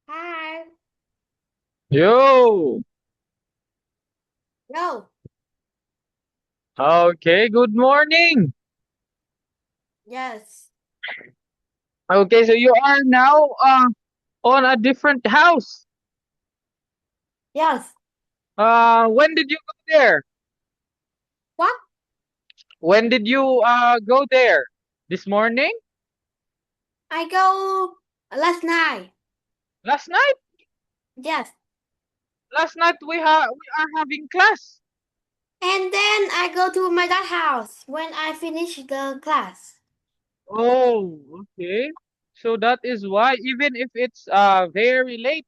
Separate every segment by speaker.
Speaker 1: Hi.
Speaker 2: Yo.
Speaker 1: No.
Speaker 2: Okay, good morning.
Speaker 1: Yes.
Speaker 2: Okay, so you are now on a different house.
Speaker 1: Yes.
Speaker 2: When did you go there?
Speaker 1: What?
Speaker 2: When did you go there? This morning?
Speaker 1: I go last night.
Speaker 2: Last night?
Speaker 1: Yes.
Speaker 2: Last night we are having class.
Speaker 1: And then I go to my dad house when I finish the class.
Speaker 2: Oh, okay. So that is why even if it's very late,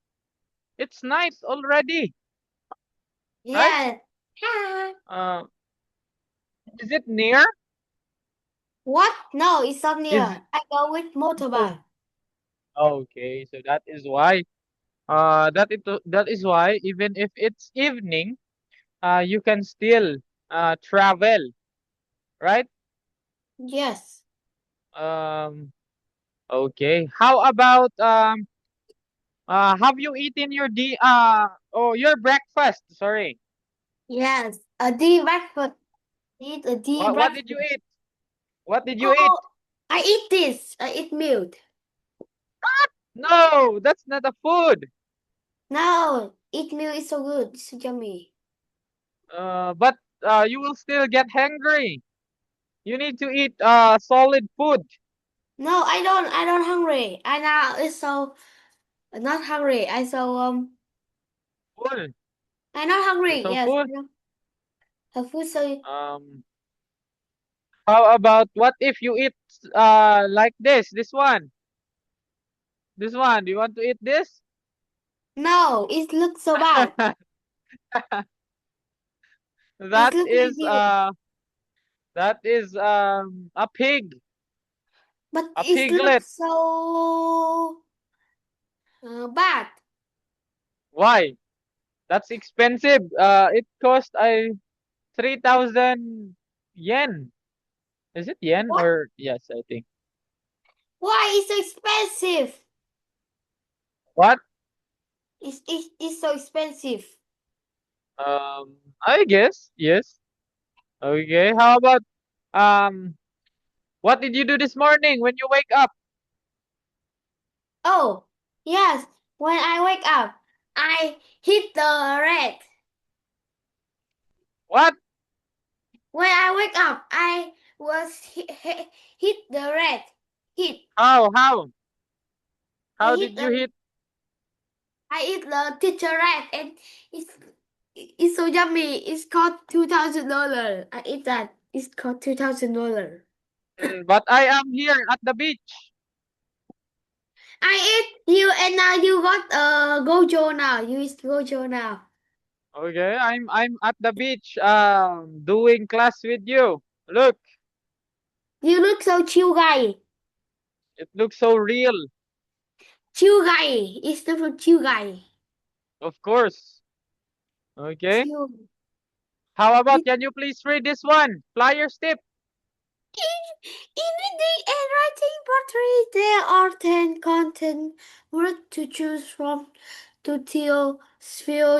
Speaker 2: it's night already, right?
Speaker 1: Yes. Hi.
Speaker 2: Uh is it near?
Speaker 1: What? No, it's not
Speaker 2: Is
Speaker 1: near. I go with
Speaker 2: oh,
Speaker 1: motorbike.
Speaker 2: okay, so that is why that is why even if it's evening, you can still travel, right?
Speaker 1: Yes.
Speaker 2: Um, okay. How about have you eaten your your breakfast? Sorry.
Speaker 1: Yes. A D breakfast. Eat a D
Speaker 2: What did
Speaker 1: breakfast.
Speaker 2: you eat? What did you eat?
Speaker 1: Oh, I eat this. I eat milk.
Speaker 2: No, that's not a food.
Speaker 1: No, eat milk is so good. It's so yummy.
Speaker 2: But you will still get hungry. You need to eat solid food.
Speaker 1: No, I don't. I don't hungry. I now it's so not hungry. I so
Speaker 2: Full.
Speaker 1: I'm not
Speaker 2: You're
Speaker 1: hungry.
Speaker 2: so
Speaker 1: Yes,
Speaker 2: full.
Speaker 1: I don't have food. So
Speaker 2: Um, how about what if you eat like this one? This one, do you want to eat this?
Speaker 1: no, it looks so bad. It
Speaker 2: That
Speaker 1: looks like
Speaker 2: is
Speaker 1: you,
Speaker 2: a pig,
Speaker 1: but
Speaker 2: a
Speaker 1: it
Speaker 2: piglet.
Speaker 1: looks so bad.
Speaker 2: Why? That's expensive. It cost 3,000 yen. Is it yen
Speaker 1: What?
Speaker 2: or yes, I think.
Speaker 1: Why is so expensive?
Speaker 2: What?
Speaker 1: It's so expensive.
Speaker 2: I guess yes. Okay. How about um what did you do this morning when you wake up?
Speaker 1: Oh yes, when I wake up, I hit the red.
Speaker 2: What?
Speaker 1: When I wake up, I was hit the red. Hit.
Speaker 2: How? How?
Speaker 1: I
Speaker 2: How
Speaker 1: hit
Speaker 2: did
Speaker 1: the
Speaker 2: you hit?
Speaker 1: I eat the teacher rat and it's it's so yummy. It's cost $2,000. I eat that. It's cost $2,000.
Speaker 2: But I am here at the beach.
Speaker 1: I eat you and now you got Gojo now. You is Gojo now.
Speaker 2: Okay, I'm at the beach doing class with you. Look,
Speaker 1: You look so chill guy.
Speaker 2: it looks so real.
Speaker 1: Chill guy. It's the for chill guy.
Speaker 2: Of course. Okay.
Speaker 1: Chill.
Speaker 2: How about can you please read this one? Flyer's tip.
Speaker 1: In reading and writing pottery, there are 10 content words to choose from to fill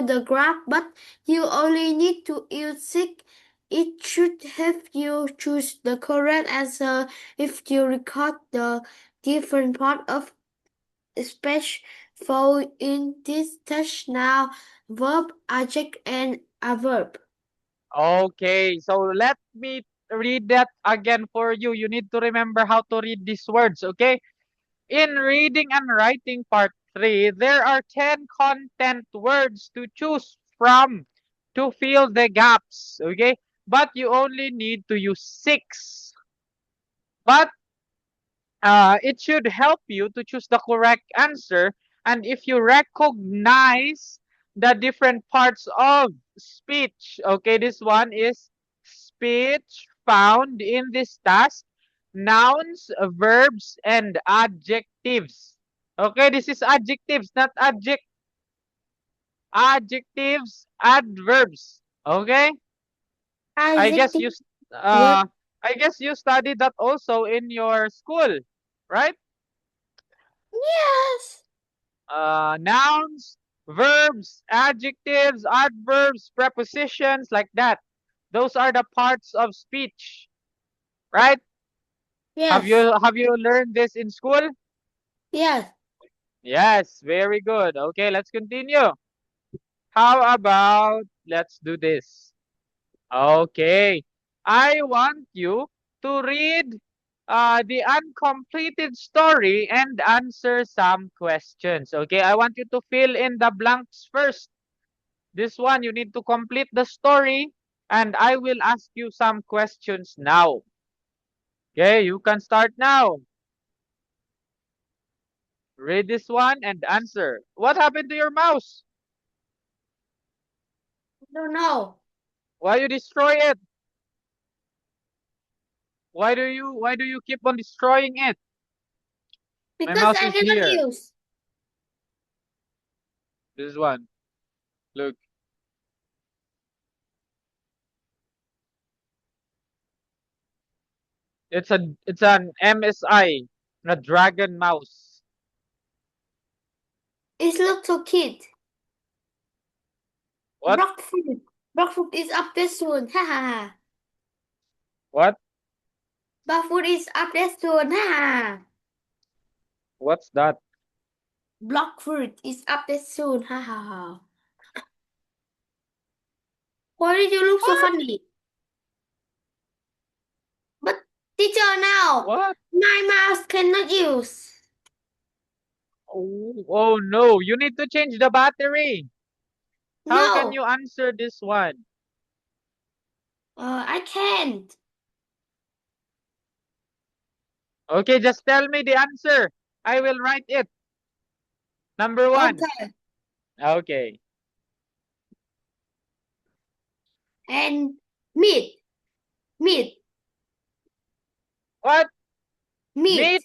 Speaker 1: the graph, but you only need to use 6. It should help you choose the correct answer if you record the different part of speech fall in this touch now, verb, adjective, and adverb.
Speaker 2: Okay, so let me read that again for you. You need to remember how to read these words, okay? In reading and writing part 3, there are 10 content words to choose from to fill the gaps, okay? But you only need to use 6. But it should help you to choose the correct answer. And if you recognize the different parts of speech, okay, this one is speech found in this task, nouns, verbs, and adjectives. Okay, this is adjectives, not adjectives, adverbs. Okay, I guess
Speaker 1: Adjective
Speaker 2: you,
Speaker 1: word.
Speaker 2: I guess you studied that also in your school, right?
Speaker 1: Yes.
Speaker 2: Nouns, verbs, adjectives, adverbs, prepositions, like that. Those are the parts of speech, right?
Speaker 1: Yes.
Speaker 2: Have you learned this in school?
Speaker 1: Yes.
Speaker 2: Yes, very good. Okay, let's continue. How about let's do this? Okay. I want you to read the uncompleted story and answer some questions. Okay, I want you to fill in the blanks first. This one, you need to complete the story, and I will ask you some questions now. Okay, you can start now. Read this one and answer. What happened to your mouse?
Speaker 1: Don't know.
Speaker 2: Why you destroy it? Why do you keep on destroying it? My
Speaker 1: Because
Speaker 2: mouse
Speaker 1: I
Speaker 2: is
Speaker 1: never
Speaker 2: here.
Speaker 1: use.
Speaker 2: This one. Look. It's an MSI, a dragon mouse.
Speaker 1: It looks so cute.
Speaker 2: What?
Speaker 1: Blockfoot. Blockfoot is up there soon. Ha ha ha.
Speaker 2: What?
Speaker 1: Blockfoot is up there soon. Ha ha.
Speaker 2: What's that?
Speaker 1: Blockfoot is up there soon. Ha ha ha. Why did you look so
Speaker 2: What?
Speaker 1: funny? But teacher now,
Speaker 2: What?
Speaker 1: my mouse cannot use.
Speaker 2: Oh no, you need to change the battery. How can
Speaker 1: No,
Speaker 2: you answer this one?
Speaker 1: I can't.
Speaker 2: Okay, just tell me the answer. I will write it. Number 1.
Speaker 1: Okay.
Speaker 2: Okay.
Speaker 1: And meat. Meat.
Speaker 2: What?
Speaker 1: Meat.
Speaker 2: Meat?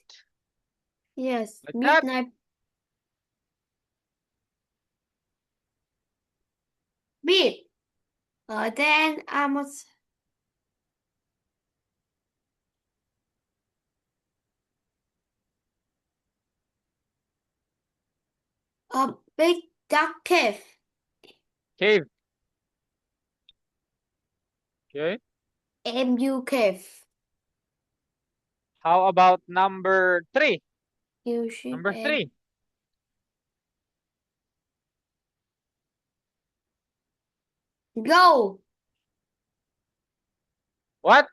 Speaker 1: Yes.
Speaker 2: Like that?
Speaker 1: Midnight. Meat. Then I must. A big duck cave.
Speaker 2: Cave. Okay.
Speaker 1: MU cave.
Speaker 2: How about number 3?
Speaker 1: You should
Speaker 2: Number 3.
Speaker 1: go.
Speaker 2: What?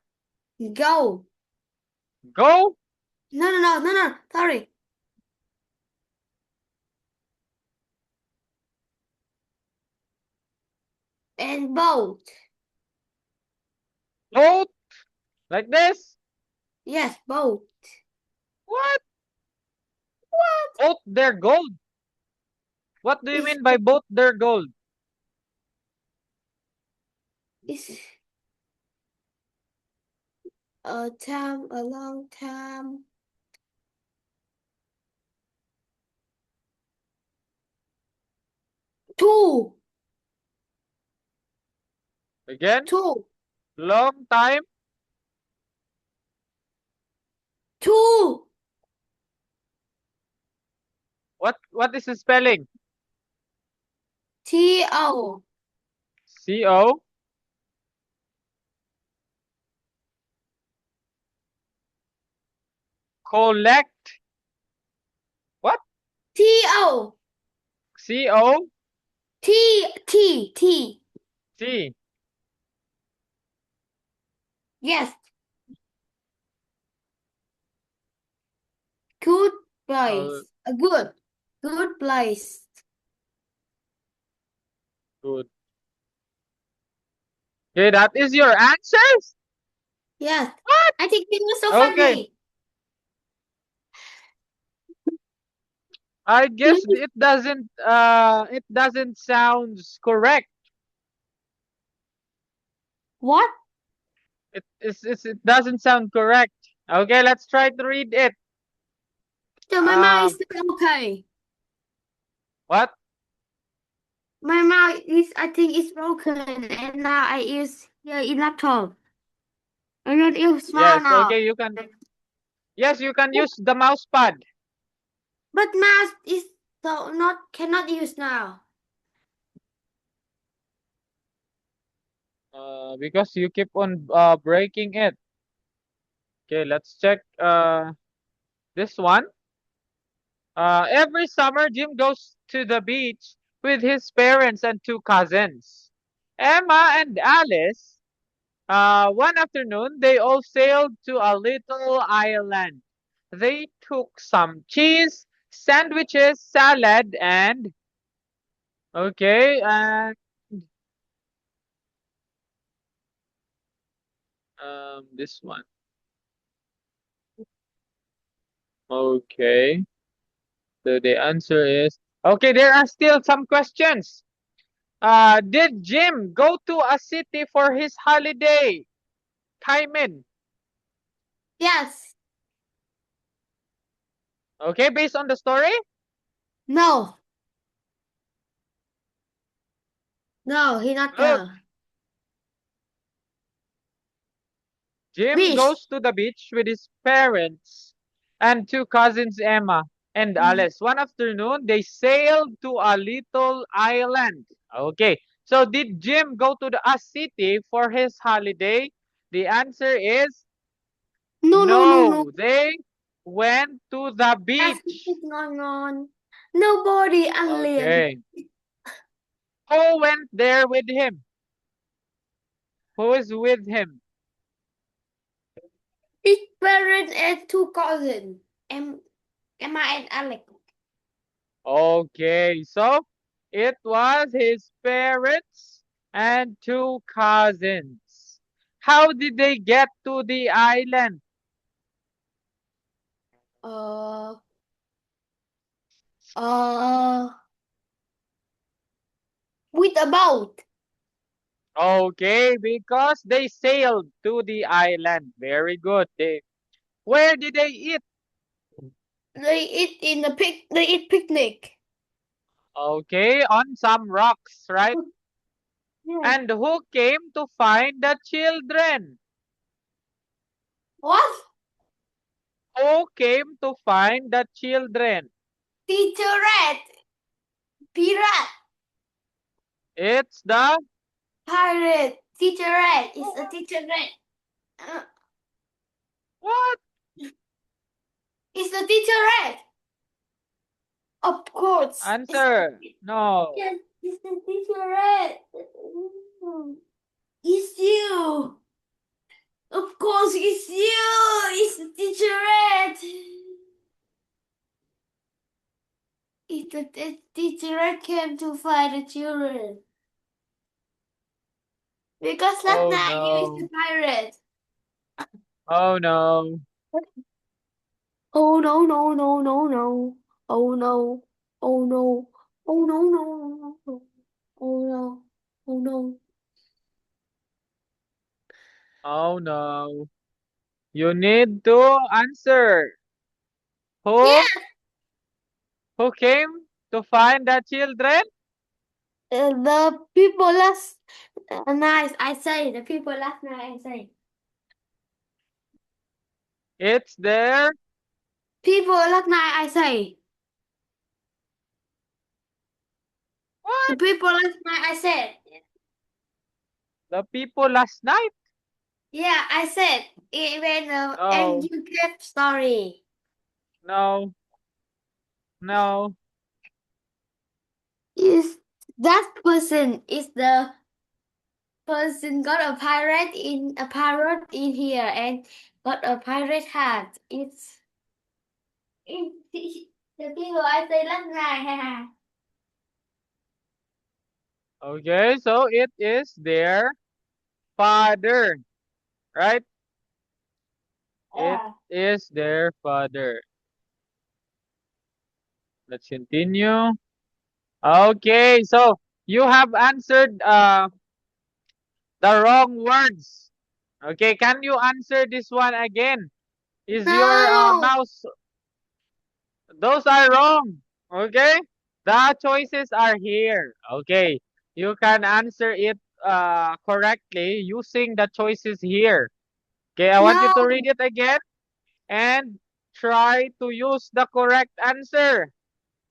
Speaker 1: Go.
Speaker 2: Go?
Speaker 1: No. Sorry. And boat.
Speaker 2: Boat? Like this?
Speaker 1: Yes, both.
Speaker 2: What?
Speaker 1: What
Speaker 2: Both their gold? What do you
Speaker 1: is
Speaker 2: mean by both their gold?
Speaker 1: is a long time. Two,
Speaker 2: Again?
Speaker 1: two,
Speaker 2: Long time?
Speaker 1: two.
Speaker 2: What is the spelling?
Speaker 1: T-O.
Speaker 2: CO? Collect? What?
Speaker 1: T-O.
Speaker 2: CO?
Speaker 1: T.
Speaker 2: T.
Speaker 1: Yes, good
Speaker 2: Oh,
Speaker 1: place. A good place.
Speaker 2: good. Okay, that is your answers?
Speaker 1: Yes,
Speaker 2: What?
Speaker 1: I think it was so
Speaker 2: Okay.
Speaker 1: funny.
Speaker 2: I guess it doesn't sounds correct.
Speaker 1: What?
Speaker 2: It doesn't sound correct. Okay, let's try to read it.
Speaker 1: So my mouth is
Speaker 2: Um
Speaker 1: still okay.
Speaker 2: what?
Speaker 1: My mouth is, I think, it's broken, and now I use here in laptop. I don't use smile
Speaker 2: Yes,
Speaker 1: now.
Speaker 2: okay, yes, you can use the mouse pad.
Speaker 1: But mouse is so not cannot use now.
Speaker 2: Because you keep on breaking it. Okay, let's check this one. Every summer, Jim goes to the beach with his parents and two cousins. Emma and Alice, one afternoon, they all sailed to a little island. They took some cheese, sandwiches, salad, and okay, and this one. Okay, so the answer is okay. There are still some questions. Did Jim go to a city for his holiday? Kaimin.
Speaker 1: Yes.
Speaker 2: Okay, based on the story?
Speaker 1: No. No, he not
Speaker 2: Look,
Speaker 1: there.
Speaker 2: Jim
Speaker 1: Wish.
Speaker 2: goes to the beach with his parents and two cousins, Emma and Alice. One afternoon, they sailed to a little island. Okay, so did Jim go to a city for his holiday? The answer is
Speaker 1: No.
Speaker 2: no. They went to the
Speaker 1: That's
Speaker 2: beach.
Speaker 1: what's going on. Nobody alien.
Speaker 2: Okay. Who went there with him? Who is with him?
Speaker 1: His parents and two cousins. Emma and Alex.
Speaker 2: Okay, so it was his parents and two cousins. How did they get to the island?
Speaker 1: Uh, uh, with a boat.
Speaker 2: Okay, because they sailed to the island. Very good. Where did they eat?
Speaker 1: They eat in the pic. They eat picnic.
Speaker 2: Okay, on some rocks, right?
Speaker 1: Yeah.
Speaker 2: And who came to find the children?
Speaker 1: What?
Speaker 2: Who came to find the children?
Speaker 1: Teacher rat. Pirate.
Speaker 2: It's the
Speaker 1: Pirate. Teacher rat. It's a teacher rat. Uh,
Speaker 2: what?
Speaker 1: it's the teacher rat. Of course.
Speaker 2: Answer. No.
Speaker 1: Yes, it's the teacher rat. It's you. Of course, it's you. It's the teacher rat. It's the teacher rat came to find the children. Because last
Speaker 2: Oh
Speaker 1: night you is
Speaker 2: no.
Speaker 1: the pirate.
Speaker 2: Oh no.
Speaker 1: Oh no no no no no. Oh no. Oh no. Oh no no no no. Oh no. Oh no.
Speaker 2: Oh no. You need to answer. Who
Speaker 1: Yeah.
Speaker 2: who came to find the children?
Speaker 1: The people last night I say the people last night I say
Speaker 2: It's their
Speaker 1: people last night I say the
Speaker 2: what?
Speaker 1: people last night I said
Speaker 2: The people last night?
Speaker 1: yeah I said even and
Speaker 2: No,
Speaker 1: you get story
Speaker 2: no, no.
Speaker 1: is that person is the person got a parrot in here and got a pirate hat it's the people I say last night
Speaker 2: Okay, so it is their father, right? It
Speaker 1: yeah.
Speaker 2: is their father. Let's continue. Okay, so you have answered the wrong words. Okay, can you answer this one again? Is your
Speaker 1: No
Speaker 2: mouse? Those are wrong. Okay, the choices are here. Okay, you can answer it correctly using the choices here. Okay, I want you
Speaker 1: no
Speaker 2: to read it again and try to use the correct answer.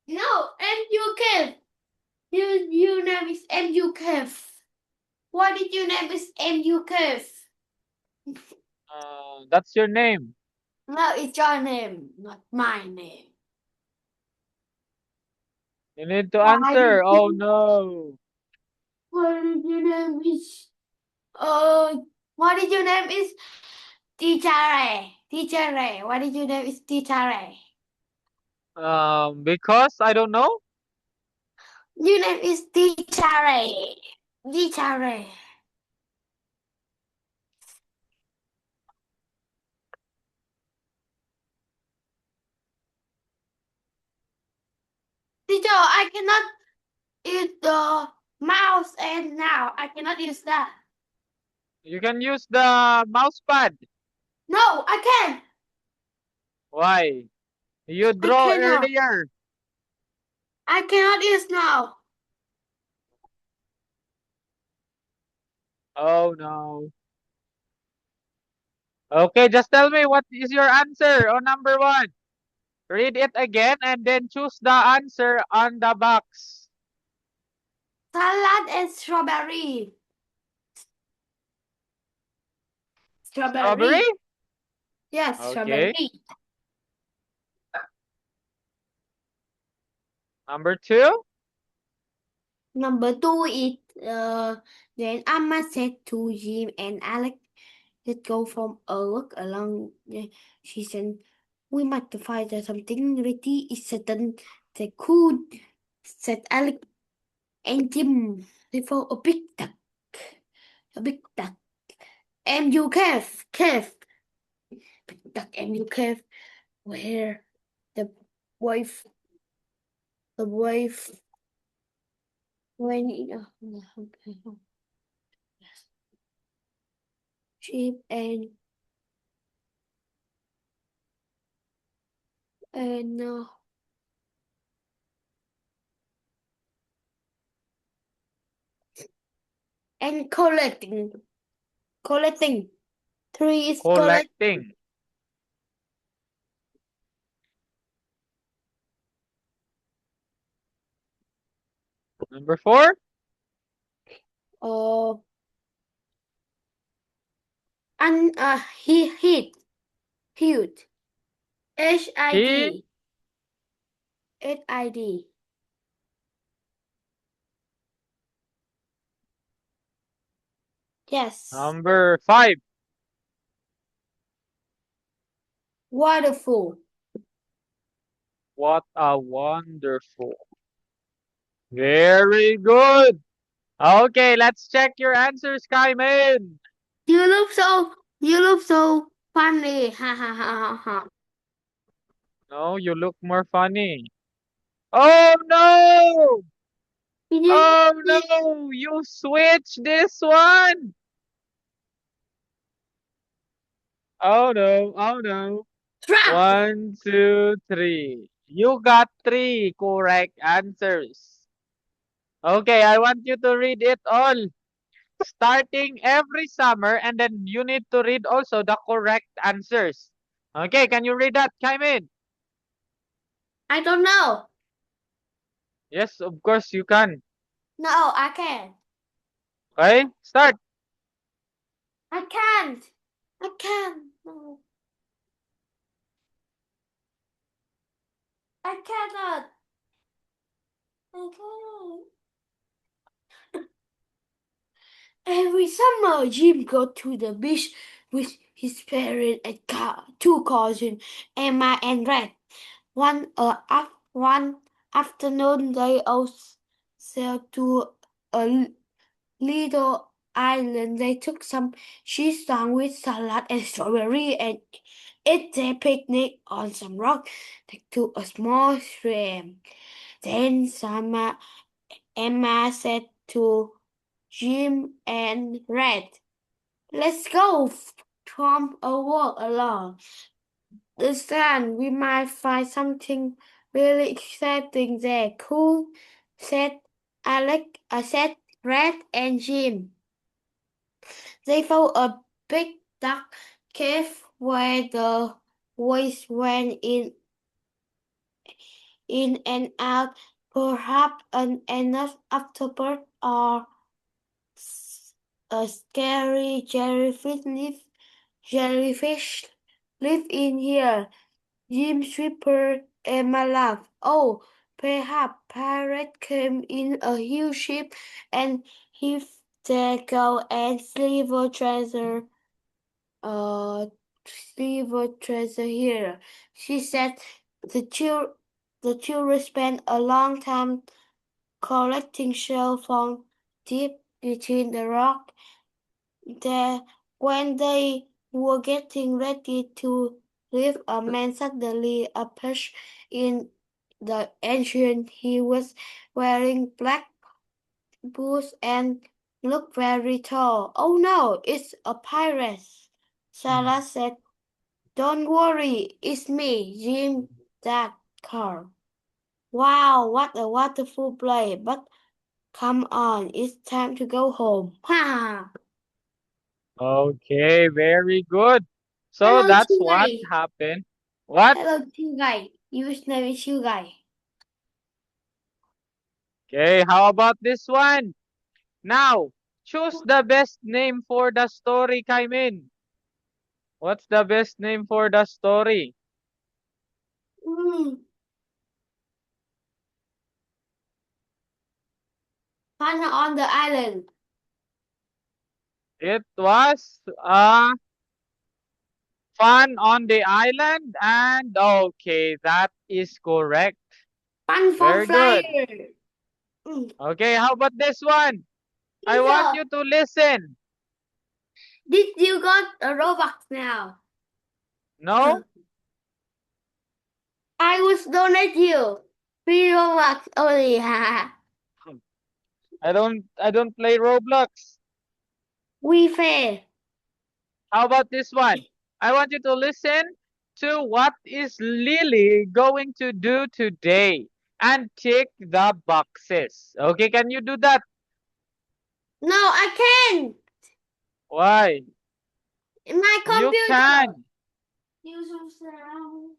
Speaker 1: no and you can your name is MU Kev. Why did your name is MU Kev?
Speaker 2: That's your name.
Speaker 1: No, it's your name, not my name.
Speaker 2: You need to
Speaker 1: Why did
Speaker 2: answer. Oh
Speaker 1: you
Speaker 2: no.
Speaker 1: why did your name is uh why did your name is Teacher Ray? Teacher Ray. Why did your name is Teacher Ray?
Speaker 2: Because I don't know.
Speaker 1: Your name is Teacher Ray. Teacher Ray. Teacher, I cannot use the mouse and now I cannot use that.
Speaker 2: You can use the mouse pad.
Speaker 1: No, I can't.
Speaker 2: Why? You
Speaker 1: I
Speaker 2: draw
Speaker 1: cannot.
Speaker 2: earlier.
Speaker 1: I cannot use now.
Speaker 2: Oh no. Okay, just tell me what is your answer on number one. Read it again and then choose the answer on the box.
Speaker 1: Salad and strawberry.
Speaker 2: Strawberry?
Speaker 1: Strawberry. Yes,
Speaker 2: Okay.
Speaker 1: strawberry.
Speaker 2: Number two?
Speaker 1: Number two is then Amma said to Jim and Alex, let's go from a walk along. She said, we must find something really certain they could, said Alex and Jim. They found a big duck. A big duck. And you cave. Big duck and you cave where the wife, the wife, when, okay. Sheep and and collecting. Three is collect.
Speaker 2: Collecting. Number four?
Speaker 1: Uh, and he hit huge. H I
Speaker 2: He.
Speaker 1: D HID. Yes.
Speaker 2: Number five.
Speaker 1: Wonderful.
Speaker 2: What a wonderful. Very good. Okay, let's check your answers, Kaimin.
Speaker 1: You look so funny. Ha ha ha ha ha.
Speaker 2: No, you look more funny. Oh no!
Speaker 1: You didn't
Speaker 2: Oh
Speaker 1: see
Speaker 2: no! You switched this one! Oh no! Oh no!
Speaker 1: trap.
Speaker 2: 1, 2, 3. You got 3 correct answers. Okay, I want you to read it all. Starting every summer, and then you need to read also the correct answers. Okay, can you read that, Kaimin?
Speaker 1: I don't know.
Speaker 2: Yes, of course you can.
Speaker 1: No, I can't.
Speaker 2: Okay, start.
Speaker 1: I can't. I can't. No, I cannot. I cannot. Every summer, Jim go to the beach with his parents and two cousins, Emma and Red. One afternoon, they all sailed to a little island. They took some cheese sandwich, salad, and strawberry, and ate their picnic on some rock next to a small stream. Then Emma said to Jim and Red, "Let's go from a walk along the sand. We might find something really exciting there." "Cool," said said Red and Jim. They found a big dark cave where the voice went in and out. Perhaps an afterbird or a scary jellyfish live in here. Jim whispered. Emma laughed. "Oh, perhaps pirate came in a huge ship and hid their gold and uh, silver treasure here," she said. The chil- the children spent a long time collecting shells found deep between the rock. There, when they were getting ready to leave, a man suddenly appeared in the entrance. He was wearing black boots and looked very tall. "Oh no, it's a pirate," Sarah said. "Don't worry, it's me, Jim that car." "Wow, what a wonderful play, but come on, it's time to go home." Ha!
Speaker 2: Okay, very good. So
Speaker 1: Hello,
Speaker 2: that's what
Speaker 1: Chugai.
Speaker 2: happened. What?
Speaker 1: Hello, Chugai. Use name is Chugai.
Speaker 2: Okay, how about this one? Now, choose the best name for the story, Kaimin. What's the best name for the story?
Speaker 1: Mm. Fun on the island.
Speaker 2: It was fun on the island, and okay, that is correct.
Speaker 1: Fun for
Speaker 2: Very good.
Speaker 1: flyer. Mm.
Speaker 2: Okay, how about this one? I want
Speaker 1: Lisa,
Speaker 2: you to listen.
Speaker 1: did you got a Robux now?
Speaker 2: No?
Speaker 1: I was donate you. 3 Robux only.
Speaker 2: I don't play Roblox.
Speaker 1: We fair.
Speaker 2: How about this one? I want you to listen to what is Lily going to do today and tick the boxes. Okay, can you do that?
Speaker 1: No, I can.
Speaker 2: Why?
Speaker 1: In my
Speaker 2: You
Speaker 1: computer.
Speaker 2: can.
Speaker 1: Use some sound.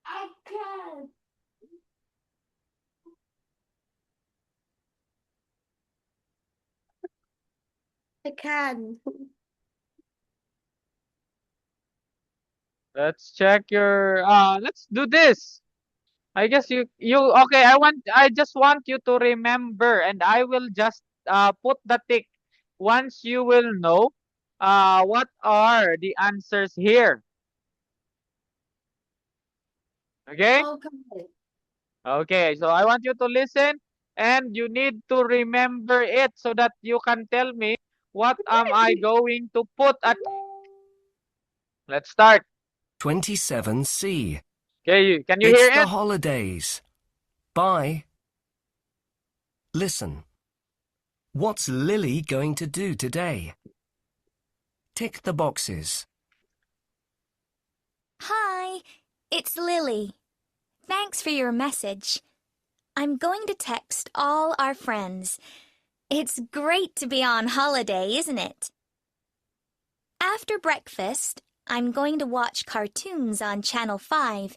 Speaker 1: I can. I can.
Speaker 2: Let's check your let's do this. I guess you okay, I just want you to remember and I will just put the tick once you will know what are the answers here. Okay?
Speaker 1: Okay.
Speaker 2: Okay, so I want you to listen and you need to remember it so that you can tell me what am I going to put at Let's start.
Speaker 3: 27C.
Speaker 2: Okay, can you
Speaker 3: It's
Speaker 2: hear
Speaker 3: the
Speaker 2: it?
Speaker 3: holidays. Bye. Listen. What's Lily going to do today? Tick the boxes.
Speaker 4: Hi, it's Lily. Thanks for your message. I'm going to text all our friends. It's great to be on holiday, isn't it? After breakfast, I'm going to watch cartoons on Channel 5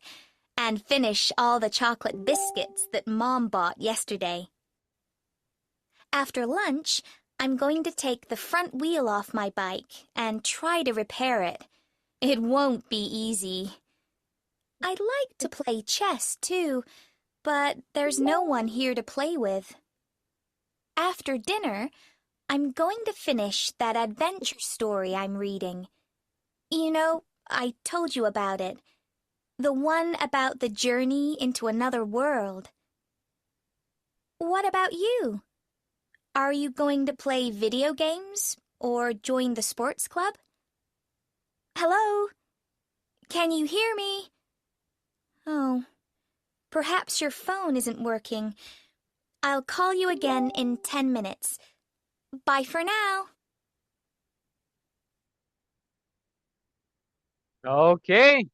Speaker 4: and finish all the chocolate biscuits that Mom bought yesterday. After lunch, I'm going to take the front wheel off my bike and try to repair it. It won't be easy. I'd like to play chess, too, but there's no one here to play with. After dinner, I'm going to finish that adventure story I'm reading. You know, I told you about it. The one about the journey into another world. What about you? Are you going to play video games or join the sports club? Hello? Can you hear me? Oh, perhaps your phone isn't working. I'll call you again in 10 minutes. Bye for now.
Speaker 2: Okay,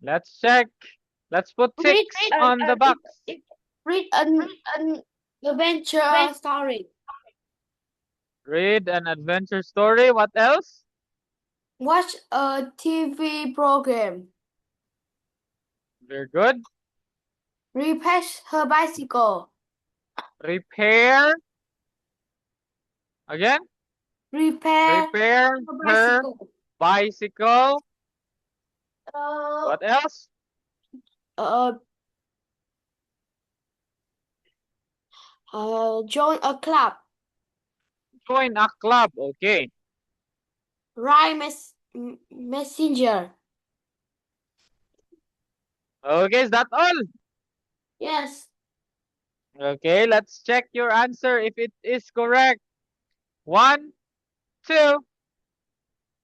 Speaker 2: let's check. Let's put
Speaker 1: Read
Speaker 2: ticks on the box.
Speaker 1: read an adventure story.
Speaker 2: Read an adventure story. What else?
Speaker 1: Watch a TV program.
Speaker 2: Very good.
Speaker 1: Repair her bicycle.
Speaker 2: Repair. Again.
Speaker 1: Repair
Speaker 2: Repair
Speaker 1: her
Speaker 2: her
Speaker 1: bicycle.
Speaker 2: bicycle.
Speaker 1: Uh,
Speaker 2: What else?
Speaker 1: uh, join a club.
Speaker 2: Join a club. Okay.
Speaker 1: Write messenger.
Speaker 2: Okay, is that all?
Speaker 1: Yes.
Speaker 2: Okay, let's check your answer if it is correct. 1, 2.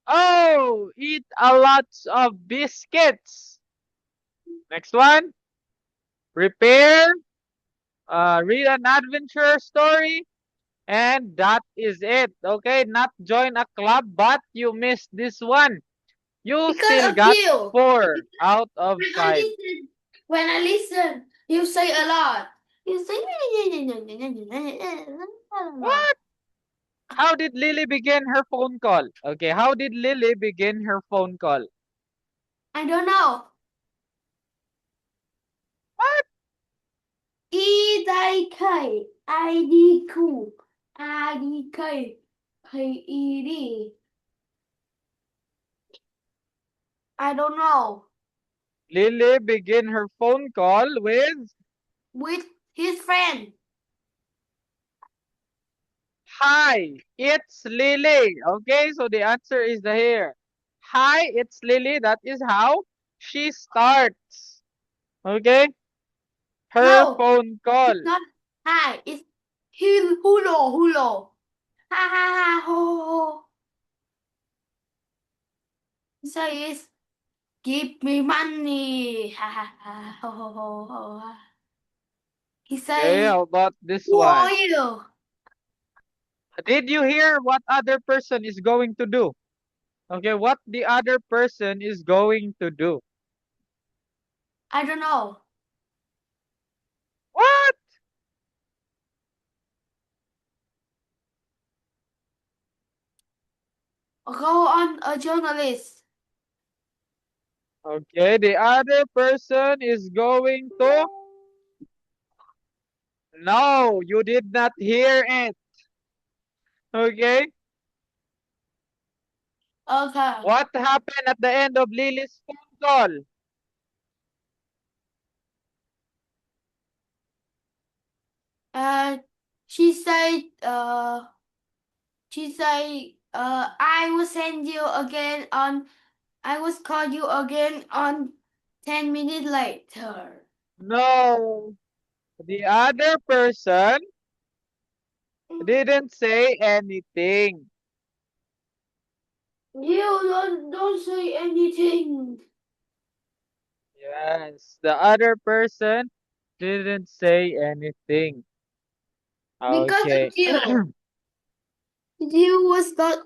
Speaker 2: Oh, eat a lot of biscuits. Next one. Repair. Read an adventure story. And that is it. Okay, not join a club, but you missed this one. You
Speaker 1: Because
Speaker 2: still
Speaker 1: of
Speaker 2: got
Speaker 1: you.
Speaker 2: 4 out of
Speaker 1: When
Speaker 2: 5.
Speaker 1: when I listen, you say a lot. You say.
Speaker 2: What? How did Lily begin her phone call? Okay, how did Lily begin her phone call?
Speaker 1: I don't know.
Speaker 2: What?
Speaker 1: EDK IDQ IDK PED. I don't know.
Speaker 2: Lily begin her phone call with
Speaker 1: With his friend.
Speaker 2: Hi, it's Lily. Okay, so the answer is the here. Hi, it's Lily. That is how she starts. Okay, her
Speaker 1: No,
Speaker 2: phone call.
Speaker 1: it's not hi. It's hulo. Ha ha ha ho ho. So it's give me money. Ha ha ha ho ho ho ho. He
Speaker 2: Okay,
Speaker 1: says,
Speaker 2: how about this
Speaker 1: who
Speaker 2: one?
Speaker 1: are you?
Speaker 2: Did you hear what other person is going to do? Okay, what the other person is going to do?
Speaker 1: I don't know.
Speaker 2: What?
Speaker 1: Go on a journalist.
Speaker 2: Okay, the other person is going to. No, you did not hear it. Okay,
Speaker 1: Okay.
Speaker 2: what happened at the end of Lily's phone call?
Speaker 1: Uh, she said, I will send you again on, I will call you again on 10 minutes later.
Speaker 2: No, the other person didn't say anything.
Speaker 1: You don't say anything.
Speaker 2: Yes, the other person didn't say anything.
Speaker 1: Because
Speaker 2: Okay.
Speaker 1: of you. You was not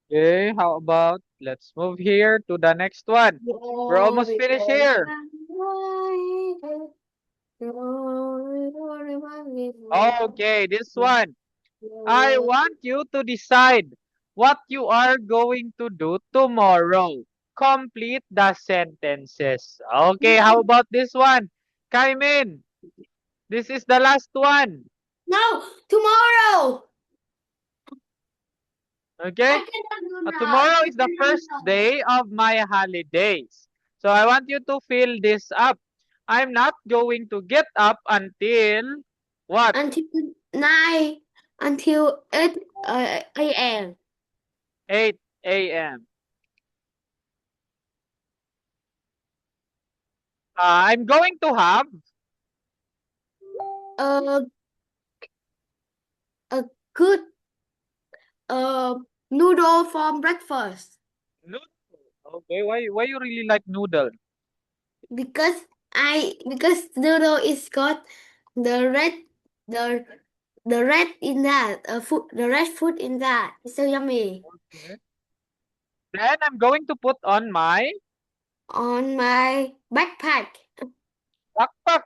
Speaker 2: Okay, how about let's move here to the next one. We're almost finished here. Okay, this one. I want you to decide what you are going to do tomorrow. Complete the sentences. Okay, how about this one? Kaimin, this is the last one.
Speaker 1: No, tomorrow.
Speaker 2: Okay?
Speaker 1: I cannot do that.
Speaker 2: Tomorrow
Speaker 1: I
Speaker 2: is the
Speaker 1: cannot
Speaker 2: first
Speaker 1: do
Speaker 2: day of my holidays. So I want you to fill this up. I'm not going to get up until what?
Speaker 1: until 9 until 8 a.m.
Speaker 2: 8 a.m. I'm going to have
Speaker 1: Uh, a good noodle for breakfast
Speaker 2: noodle. Okay, why you really like noodle?
Speaker 1: because because noodle is got the red the the red in that food the red food in that. It's so yummy.
Speaker 2: Okay. Then I'm going to put on my
Speaker 1: On my backpack
Speaker 2: backpack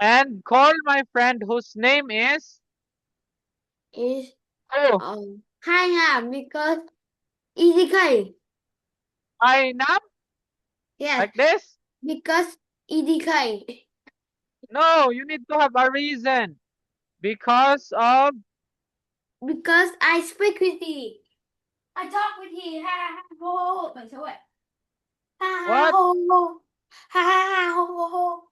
Speaker 2: and call my friend whose name is
Speaker 1: is
Speaker 2: oh,
Speaker 1: hai ngàn because EDK.
Speaker 2: Ainam,
Speaker 1: Yes,
Speaker 2: like this.
Speaker 1: because EDK.
Speaker 2: No, you need to have a reason because of
Speaker 1: Because I speak with you. I talk with you. Ha ha ha ho ho ho. Mày sao vậy? Ha ha ha
Speaker 2: what?
Speaker 1: ho ho. Ha ha ha ho ho ho.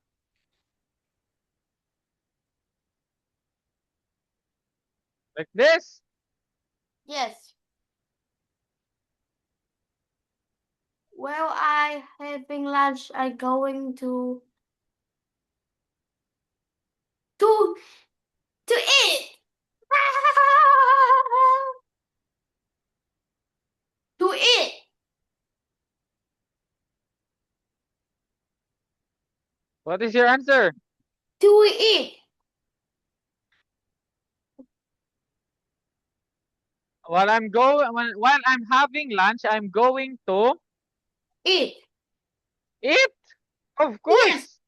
Speaker 2: Like this.
Speaker 1: Yes. Well, I having lunch. I going to to eat. To eat.
Speaker 2: What is your answer?
Speaker 1: To eat.
Speaker 2: While I'm having lunch, I'm going to
Speaker 1: Eat.
Speaker 2: eat. Of
Speaker 1: Yes.
Speaker 2: course.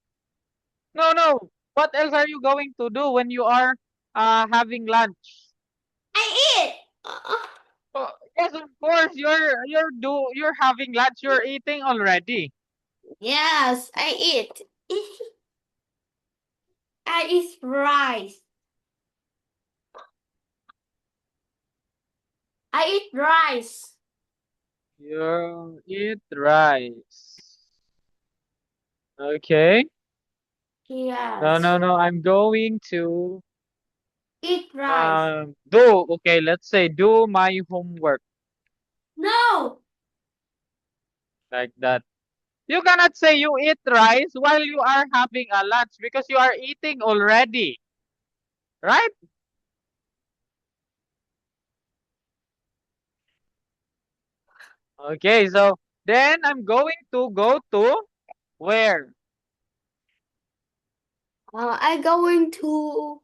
Speaker 2: No, no. What else are you going to do when you are having lunch?
Speaker 1: I eat.
Speaker 2: Oh, yes, of course. You're having lunch. You're eating already.
Speaker 1: Yes, I eat. I eat rice. I eat rice.
Speaker 2: You eat rice. Okay. No,
Speaker 1: Yes.
Speaker 2: no, no. I'm going to
Speaker 1: Eat rice.
Speaker 2: do. Okay, let's say do my homework
Speaker 1: No.
Speaker 2: like that. You cannot say you eat rice while you are having a lunch because you are eating already, right? Okay, so then I'm going to go to where?
Speaker 1: I going to.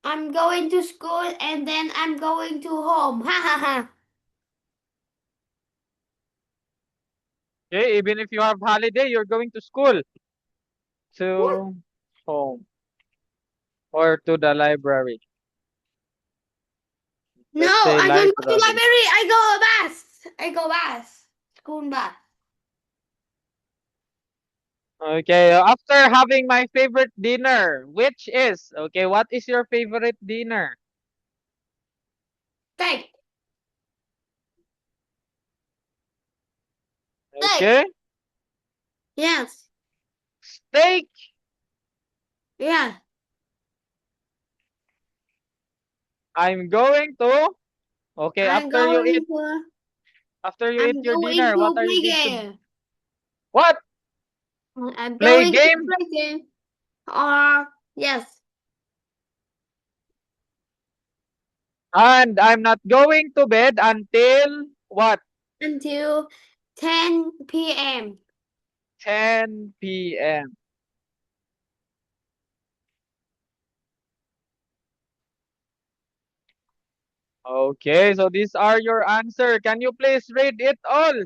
Speaker 1: I'm going to school and then I'm going to home. Ha ha ha.
Speaker 2: Okay, even if you have holiday, you're going to school,
Speaker 1: What?
Speaker 2: to home, or to the library.
Speaker 1: No,
Speaker 2: Let's say
Speaker 1: I don't go to
Speaker 2: library.
Speaker 1: library. I go bus. I go bus. School bus.
Speaker 2: Okay, after having my favorite dinner, which is, okay, what is your favorite dinner?
Speaker 1: Steak. Steak.
Speaker 2: Okay,
Speaker 1: Yes.
Speaker 2: steak.
Speaker 1: Yeah.
Speaker 2: I'm going to, okay,
Speaker 1: I'm going to.
Speaker 2: after you eat
Speaker 1: I'm
Speaker 2: your
Speaker 1: going
Speaker 2: dinner, what
Speaker 1: to
Speaker 2: are you
Speaker 1: play
Speaker 2: going to,
Speaker 1: game.
Speaker 2: what?
Speaker 1: I'm
Speaker 2: Play
Speaker 1: going to
Speaker 2: game?
Speaker 1: play game. Or yes,
Speaker 2: And I'm not going to bed until what?
Speaker 1: until 10 p.m.
Speaker 2: 10 p.m. Okay, so these are your answer. Can you please read it all?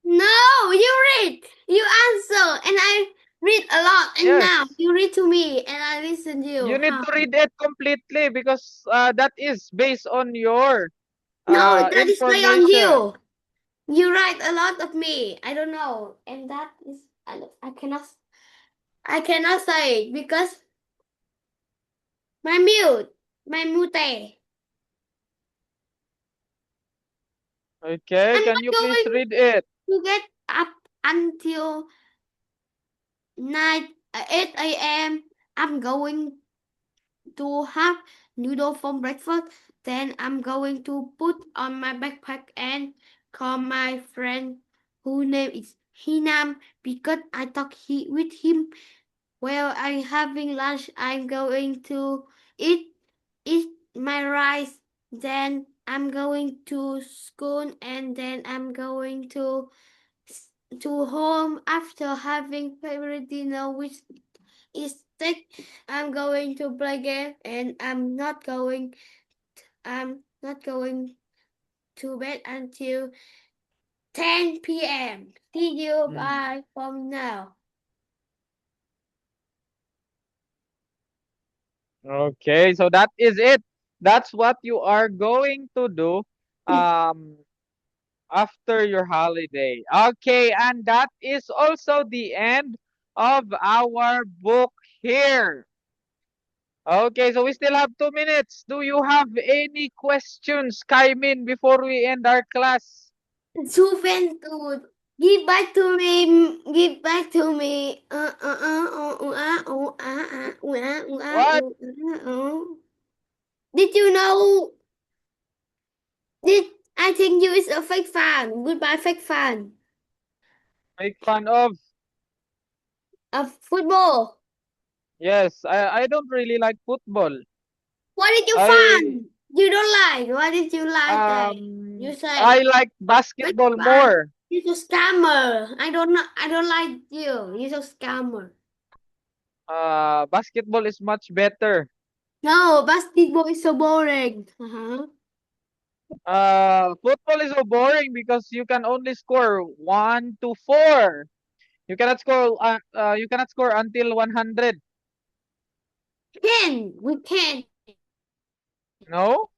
Speaker 1: No, you read. You answer, and I read a lot. And now
Speaker 2: Yes.
Speaker 1: you read to me, and I listen to you.
Speaker 2: You need
Speaker 1: How?
Speaker 2: to read it completely because that is based on your
Speaker 1: No, that is play on
Speaker 2: information.
Speaker 1: you. You write a lot of me. I don't know, and that is I cannot. I cannot say it because my mute, my mute.
Speaker 2: Okay,
Speaker 1: I'm
Speaker 2: can
Speaker 1: not
Speaker 2: you please
Speaker 1: going
Speaker 2: read it?
Speaker 1: to get up until 8 a.m. I'm going to have noodle for breakfast. Then I'm going to put on my backpack and call my friend whose name is Hinam because I talk with him while I'm having lunch. I'm going to eat eat my rice. Then I'm going to school and then I'm going to home after having favorite dinner which is steak. I'm going to play game and I'm not going to bed until 10 p.m. See you
Speaker 2: Mm.
Speaker 1: bye from now.
Speaker 2: Okay, so that is it. That's what you are going to do um after your holiday. Okay, and that is also the end of our book here. Okay, so we still have 2 minutes. Do you have any questions, Kaimin, before we end our class?
Speaker 1: Juventud. Give back to me. Give back to me.
Speaker 2: What?
Speaker 1: Did you know? Did I think you is a fake fan? Goodbye, fake fan
Speaker 2: Make fun of?
Speaker 1: of football.
Speaker 2: Yes, I don't really like football.
Speaker 1: What did you
Speaker 2: I
Speaker 1: find? You don't like. What did you like there? You
Speaker 2: I
Speaker 1: say
Speaker 2: like
Speaker 1: fake
Speaker 2: basketball
Speaker 1: fan.
Speaker 2: more.
Speaker 1: You're a scammer. I don't know. I don't like you. You're a scammer.
Speaker 2: Basketball is much better.
Speaker 1: No, basketball is so boring. Uh-huh.
Speaker 2: Football is so boring because you can only score 1 to 4. You cannot score until 100.
Speaker 1: We can.
Speaker 2: No?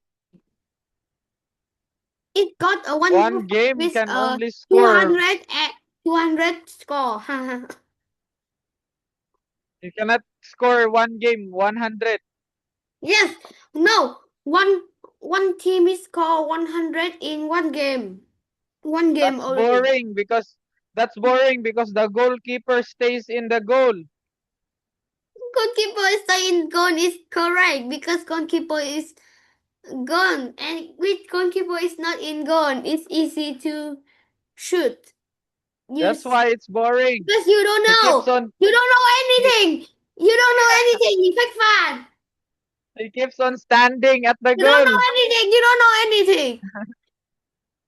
Speaker 1: It got a
Speaker 2: One
Speaker 1: one
Speaker 2: game
Speaker 1: with
Speaker 2: can only
Speaker 1: two
Speaker 2: score.
Speaker 1: hundred at 200 score.
Speaker 2: You cannot score one game 100.
Speaker 1: Yes. No. One team is score 100 in one game. One game
Speaker 2: That's
Speaker 1: only.
Speaker 2: boring because the goalkeeper stays in the goal.
Speaker 1: Goalkeeper staying gone is correct because goalkeeper is gone and with goalkeeper is not in gone. It's easy to shoot.
Speaker 2: That's
Speaker 1: Use
Speaker 2: why it's boring.
Speaker 1: because you don't
Speaker 2: He keeps
Speaker 1: know.
Speaker 2: on
Speaker 1: You don't know
Speaker 2: he,
Speaker 1: anything. You don't know anything. You fake fan.
Speaker 2: he keeps on standing at the
Speaker 1: You don't know
Speaker 2: goal.
Speaker 1: anything. You don't know anything.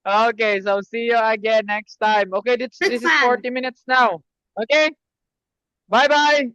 Speaker 2: Okay, so see you again next time. Okay, this
Speaker 1: Fake
Speaker 2: this is
Speaker 1: fan.
Speaker 2: 40 minutes now. Okay? Bye-bye.